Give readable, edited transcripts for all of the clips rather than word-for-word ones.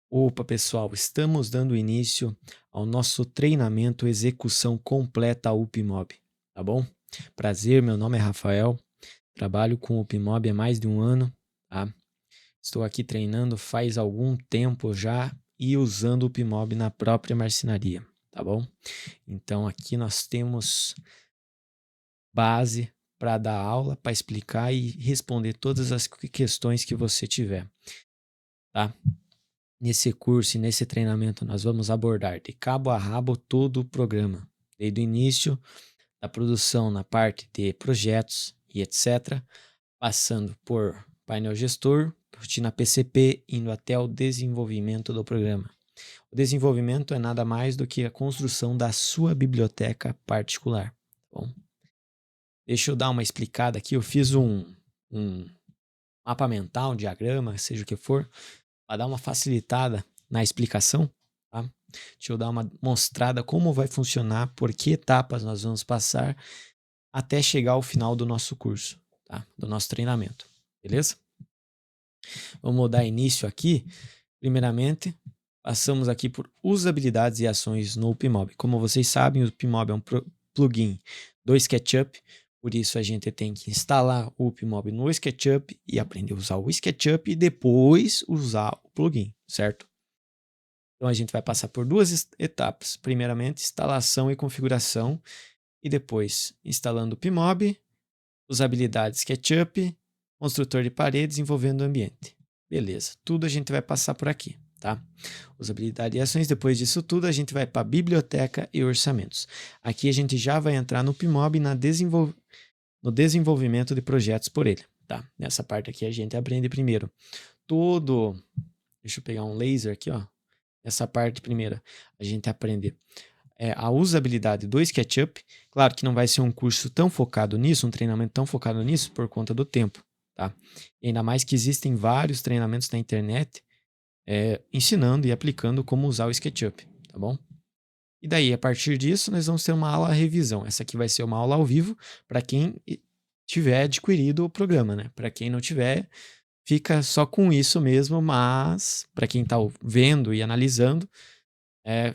Opa, pessoal, estamos dando início ao nosso treinamento Execução Completa UPMOB, tá bom? Prazer, meu nome é Rafael, trabalho com UPMOB há mais de um ano, tá? Estou aqui treinando faz algum tempo já e usando o UPMOB na própria marcenaria, tá bom? Então aqui nós temos base para dar aula, para explicar e responder todas as questões que você tiver, tá? Nesse curso e nesse treinamento, nós vamos abordar de cabo a rabo todo o programa, desde o início da produção na parte de projetos e etc., passando por painel gestor, rotina PCP, indo até o desenvolvimento do programa. O desenvolvimento é nada mais do que a construção da sua biblioteca particular. Bom, deixa eu dar uma explicada aqui. Eu fiz um mapa mental, um diagrama, seja o que for, para dar uma facilitada na explicação, tá? Deixa eu dar uma mostrada como vai funcionar, por que etapas nós vamos passar até chegar ao final do nosso curso, tá? Do nosso treinamento, beleza? Vamos dar início aqui. Primeiramente, passamos aqui por usabilidades e ações no UPMOB. Como vocês sabem, o UPMOB é um plugin do SketchUp, por isso a gente tem que instalar o UPMOB no SketchUp e aprender a usar o SketchUp e depois usar o plugin, certo? Então a gente vai passar por duas etapas. Primeiramente, instalação e configuração, e depois instalando o PMOB, usabilidade SketchUp, construtor de paredes envolvendo o ambiente. Beleza, tudo a gente vai passar por aqui, tá? Usabilidade e ações. Depois disso tudo, a gente vai para biblioteca e orçamentos. Aqui a gente já vai entrar no PMOB no desenvolvimento de projetos por ele, tá? Nessa parte aqui a gente aprende primeiro todo. Deixa eu pegar um laser aqui, ó. Essa parte primeira, a gente aprende a usabilidade do SketchUp. Claro que não vai ser um curso tão focado nisso, um treinamento tão focado nisso por conta do tempo, tá? E ainda mais que existem vários treinamentos na internet ensinando e aplicando como usar o SketchUp, tá bom? E daí, a partir disso, nós vamos ter uma aula revisão. Essa aqui vai ser uma aula ao vivo para quem tiver adquirido o programa, né? Para quem não tiver, fica só com isso mesmo, mas para quem está vendo e analisando,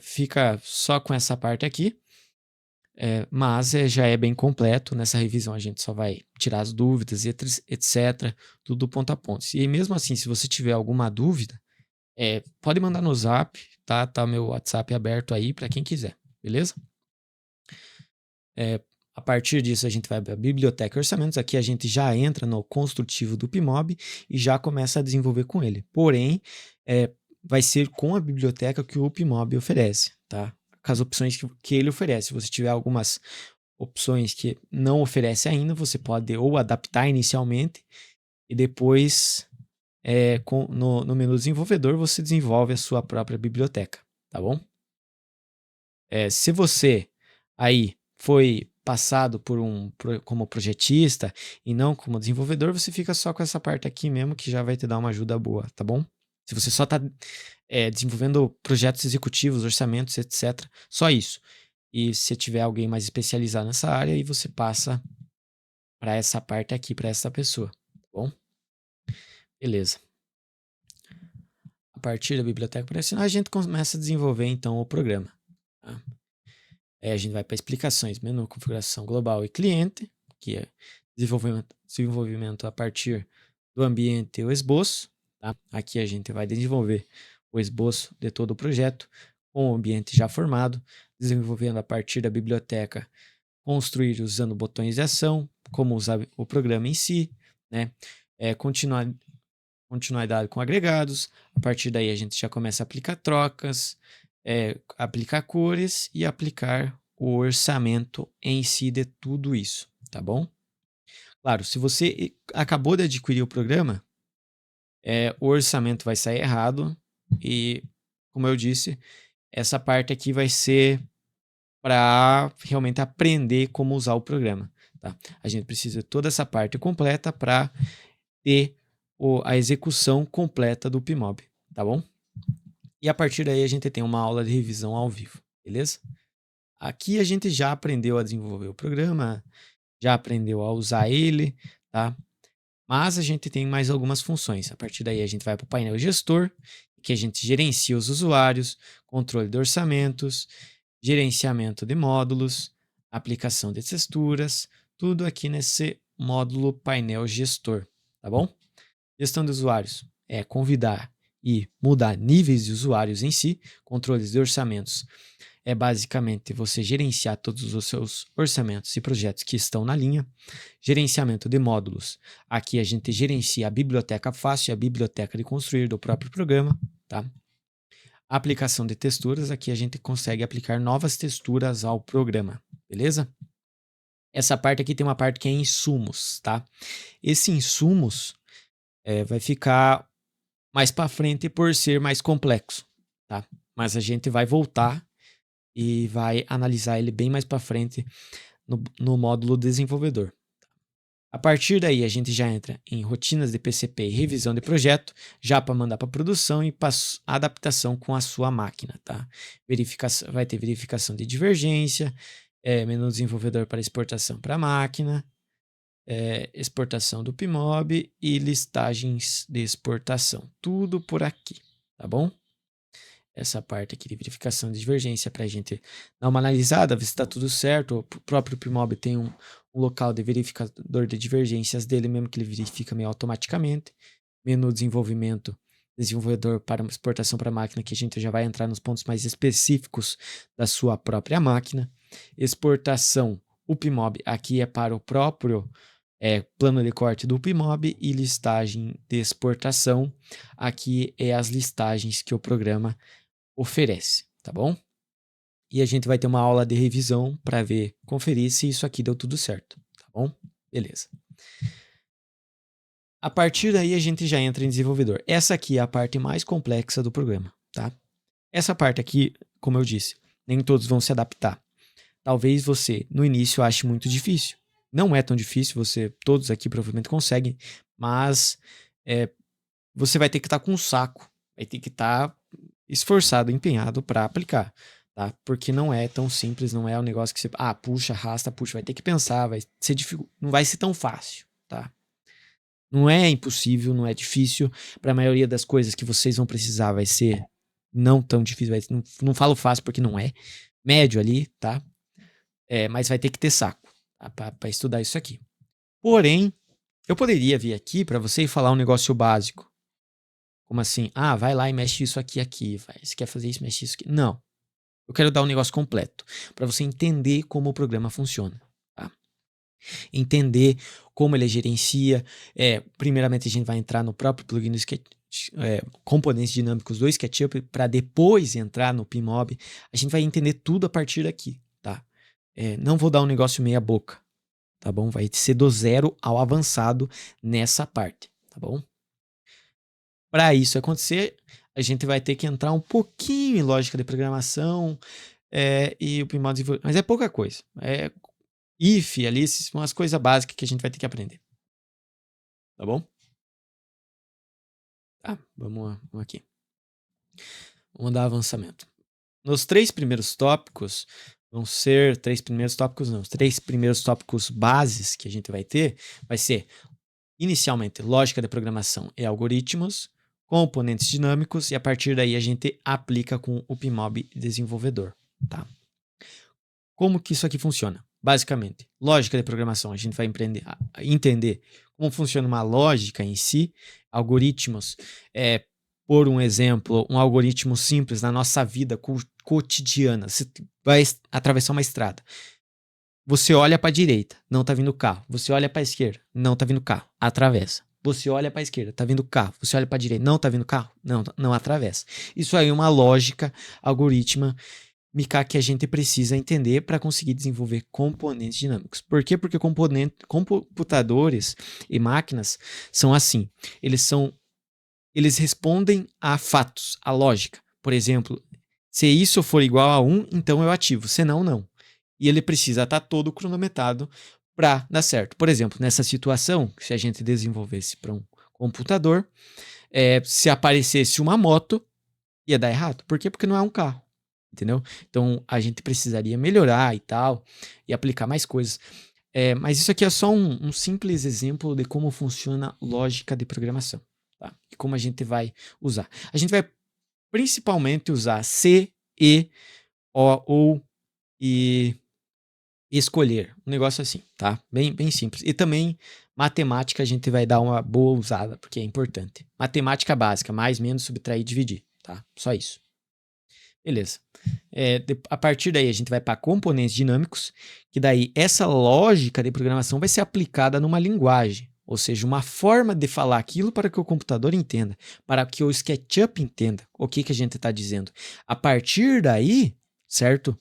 fica só com essa parte aqui, mas já é bem completo. Nessa revisão a gente só vai tirar as dúvidas, etc., tudo ponto a ponto. E mesmo assim, se você tiver alguma dúvida, pode mandar no Zap, tá? Tá meu WhatsApp aberto aí para quem quiser, beleza? A partir disso, a gente vai para a biblioteca e orçamentos. Aqui a gente já entra no construtivo do PMOB e já começa a desenvolver com ele. Porém, vai ser com a biblioteca que o PMOB oferece, tá? Com as opções que ele oferece. Se você tiver algumas opções que não oferece ainda, você pode ou adaptar inicialmente e depois, no menu desenvolvedor, você desenvolve a sua própria biblioteca, tá bom? Se você aí foi passado como projetista e não como desenvolvedor, você fica só com essa parte aqui mesmo, que já vai te dar uma ajuda boa, tá bom? Se você só está desenvolvendo projetos executivos, orçamentos, etc., só isso. E se tiver alguém mais especializado nessa área, aí você passa para essa parte aqui, para essa pessoa, tá bom? Beleza. A partir da biblioteca operacional, a gente começa a desenvolver então o programa, tá? A gente vai para explicações, menu, configuração global e cliente, que é desenvolvimento a partir do ambiente e o esboço, tá? Aqui a gente vai desenvolver o esboço de todo o projeto com o ambiente já formado, desenvolvendo a partir da biblioteca, construir usando botões de ação, como usar o programa em si, né? Continuidade com agregados. A partir daí a gente já começa a aplicar trocas, aplicar cores e aplicar o orçamento em si de tudo isso, tá bom? Claro, se você acabou de adquirir o programa, o orçamento vai sair errado e, como eu disse, essa parte aqui vai ser para realmente aprender como usar o programa, tá? A gente precisa de toda essa parte completa para ter a execução completa do PMOB, tá bom? E a partir daí a gente tem uma aula de revisão ao vivo, beleza? Aqui a gente já aprendeu a desenvolver o programa, já aprendeu a usar ele, tá? Mas a gente tem mais algumas funções. A partir daí a gente vai para o painel gestor, que a gente gerencia os usuários, controle de orçamentos, gerenciamento de módulos, aplicação de texturas, tudo aqui nesse módulo painel gestor, tá bom? Gestão de usuários é convidar e mudar níveis de usuários em si, controles de orçamentos é basicamente você gerenciar todos os seus orçamentos e projetos que estão na linha. Gerenciamento de módulos, aqui a gente gerencia a biblioteca fácil e a biblioteca de construir do próprio programa, tá? Aplicação de texturas, aqui a gente consegue aplicar novas texturas ao programa, beleza? Essa parte aqui tem uma parte que é insumos, tá? Esse insumos vai ficar mais para frente por ser mais complexo, tá? Mas a gente vai voltar e vai analisar ele bem mais para frente no módulo desenvolvedor. A partir daí, a gente já entra em rotinas de PCP e revisão de projeto, já para mandar para produção e para adaptação com a sua máquina, tá? Vai ter verificação de divergência, menu desenvolvedor para exportação para a máquina, exportação do PMOB e listagens de exportação. Tudo por aqui, tá bom? Essa parte aqui de verificação de divergência para a gente dar uma analisada, ver se está tudo certo. O próprio PMOB tem um local de verificador de divergências dele mesmo, que ele verifica meio automaticamente. Menu desenvolvedor para exportação para a máquina, que a gente já vai entrar nos pontos mais específicos da sua própria máquina. Exportação, o PMOB aqui é para o próprio plano de corte do PMOB, e listagem de exportação, aqui é as listagens que o programa oferece, tá bom? E a gente vai ter uma aula de revisão para conferir se isso aqui deu tudo certo, tá bom? Beleza. A partir daí a gente já entra em desenvolvedor. Essa aqui é a parte mais complexa do programa, tá? Essa parte aqui, como eu disse, nem todos vão se adaptar. Talvez você, no início, ache muito difícil. Não é tão difícil, todos aqui provavelmente conseguem, mas você vai ter que estar com um saco, vai ter que estar esforçado, empenhado para aplicar, tá? Porque não é tão simples, não é um negócio que você, puxa, arrasta, puxa, vai ter que pensar, vai ser difícil, não vai ser tão fácil, tá? Não é impossível, não é difícil. Para a maioria das coisas que vocês vão precisar vai ser não tão difícil, não falo fácil porque não é, médio ali, tá? Mas vai ter que ter saco, tá? Para estudar isso aqui. Porém, eu poderia vir aqui para você e falar um negócio básico. Como assim? Vai lá e mexe isso aqui. Você quer fazer isso, mexe isso aqui. Não. Eu quero dar um negócio completo, para você entender como o programa funciona. Tá? Entender como ele gerencia. Primeiramente, a gente vai entrar no próprio plugin do componentes dinâmicos do SketchUp, para depois entrar no PMOB. A gente vai entender tudo a partir daqui. Tá? Não vou dar um negócio meia boca. Tá bom? Vai ser do zero ao avançado nessa parte. Tá bom? Para isso acontecer, a gente vai ter que entrar um pouquinho em lógica de programação e o PMOB desenvolvimento. Mas é pouca coisa. If, ali, são as coisas básicas que a gente vai ter que aprender. Tá bom? Tá, vamos aqui. Vamos dar avançamento. Nos 3 primeiros tópicos, vão ser 3 primeiros tópicos não. Os 3 primeiros tópicos bases que a gente vai ter, vai ser, inicialmente, lógica de programação e algoritmos, componentes dinâmicos, e a partir daí a gente aplica com o PMOB desenvolvedor, tá? Como que isso aqui funciona? Basicamente, lógica de programação, a gente vai entender como funciona uma lógica em si. Algoritmos, por um exemplo, um algoritmo simples na nossa vida cotidiana. Você vai atravessar uma estrada. Você olha para a direita, não tá vindo carro. Você olha para a esquerda, não tá vindo carro. Atravessa. Você olha para a esquerda, tá vindo carro. Você olha para a direita, não tá vindo carro. Não atravessa. Isso aí é uma lógica algorítmica que a gente precisa entender para conseguir desenvolver componentes dinâmicos. Por quê? Porque computadores e máquinas são assim. Eles respondem a fatos, a lógica. Por exemplo, se isso for igual a 1, então eu ativo. Senão, não. E ele precisa estar todo cronometrado para dar certo. Por exemplo, nessa situação, se a gente desenvolvesse para um computador, se aparecesse uma moto, ia dar errado. Por quê? Porque não é um carro. Entendeu? Então, a gente precisaria melhorar e tal, e aplicar mais coisas. Mas isso aqui é só um simples exemplo de como funciona lógica de programação, tá? E como a gente vai usar. A gente vai principalmente usar C, E, O ou e escolher. Um negócio assim, tá? Bem simples. E também matemática a gente vai dar uma boa usada, porque é importante. Matemática básica, mais, menos, subtrair e dividir, tá? Só isso. Beleza. A partir daí a gente vai para componentes dinâmicos, que daí essa lógica de programação vai ser aplicada numa linguagem, ou seja, uma forma de falar aquilo para que o computador entenda, para que o SketchUp entenda o que a gente está dizendo. A partir daí, certo?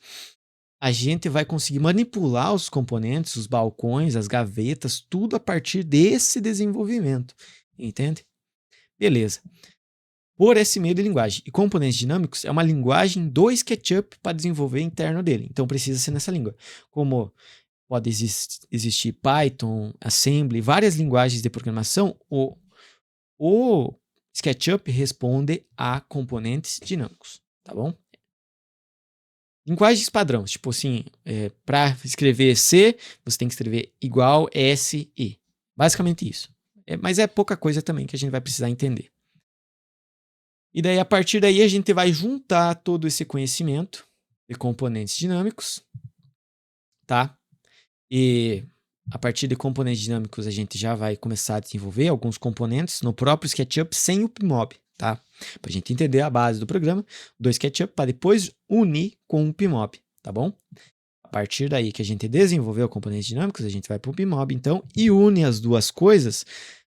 A gente vai conseguir manipular os componentes, os balcões, as gavetas, tudo a partir desse desenvolvimento, entende? Beleza. Por esse meio de linguagem. E componentes dinâmicos é uma linguagem do SketchUp para desenvolver interno dele. Então precisa ser nessa língua. Como pode existir Python, Assembly, várias linguagens de programação, o SketchUp responde a componentes dinâmicos, tá bom? Linguagens padrão, tipo assim, para escrever C, você tem que escrever igual SI. Basicamente isso. Mas é pouca coisa também que a gente vai precisar entender. E daí, a partir daí, a gente vai juntar todo esse conhecimento de componentes dinâmicos, tá? E a partir de componentes dinâmicos, a gente já vai começar a desenvolver alguns componentes no próprio SketchUp sem o PMOB, tá? Para a gente entender a base do programa do SketchUp para depois unir com o PMOB, tá bom? A partir daí que a gente desenvolveu componentes dinâmicos, a gente vai para o PMOB, então, e une as duas coisas,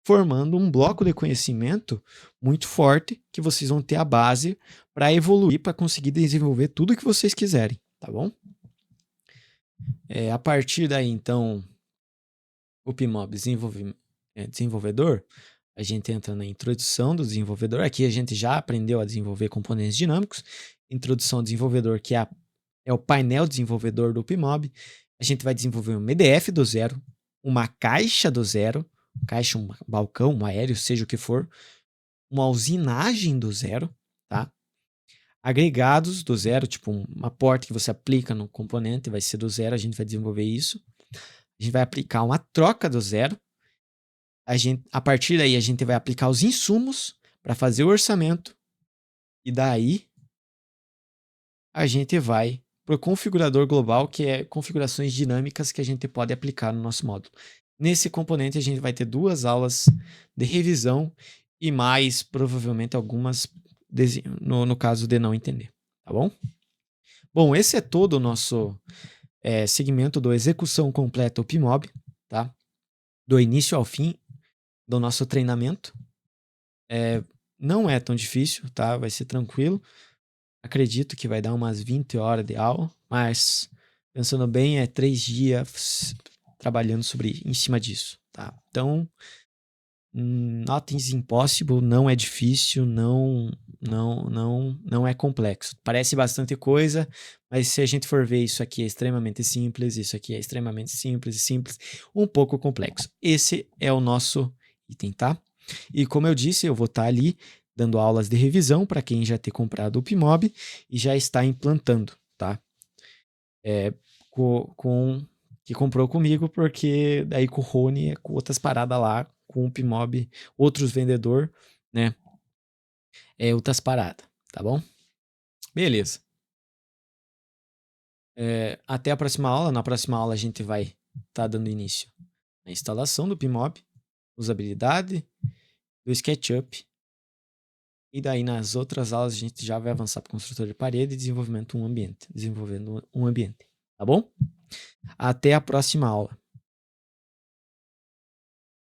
formando um bloco de conhecimento muito forte que vocês vão ter a base para evoluir, para conseguir desenvolver tudo o que vocês quiserem, tá bom? A partir daí, então, o PMOB desenvolvedor, a gente entra na introdução do desenvolvedor. Aqui a gente já aprendeu a desenvolver componentes dinâmicos. Introdução ao desenvolvedor, que é o painel desenvolvedor do PMOB. A gente vai desenvolver um MEDF do zero, uma caixa do zero, caixa, um balcão, um aéreo, seja o que for, uma usinagem do zero, tá? Agregados do zero, tipo uma porta que você aplica no componente, vai ser do zero, a gente vai desenvolver isso. A gente vai aplicar uma troca do zero. A partir daí, a gente vai aplicar os insumos para fazer o orçamento. E daí, a gente vai para o configurador global, que é configurações dinâmicas que a gente pode aplicar no nosso módulo. Nesse componente, a gente vai ter 2 aulas de revisão e mais, provavelmente, algumas no caso de não entender, tá bom? Bom, esse é todo o nosso segmento do execução completa, o PMOB, tá? Do início ao fim do nosso treinamento. Não é tão difícil, tá? Vai ser tranquilo. Acredito que vai dar umas 20 horas de aula, mas pensando bem, 3 dias trabalhando em cima disso, tá? Então, nothing's impossible, não é difícil, não é complexo. Parece bastante coisa, mas se a gente for ver, isso aqui é extremamente simples, isso aqui é extremamente simples, um pouco complexo. Esse é o nosso item, tá? E como eu disse, eu vou estar ali dando aulas de revisão para quem já ter comprado o PMOB e já está implantando, tá? Que comprou comigo, porque daí com o Rony, com outras paradas lá, com o PMOB, outros vendedor, né? Outras paradas, tá bom? Beleza. Até a próxima aula. Na próxima aula a gente vai estar dando início à instalação do PMOB, usabilidade do SketchUp. E daí nas outras aulas a gente já vai avançar para construtor de parede e desenvolvendo um ambiente. Tá bom? Até a próxima aula.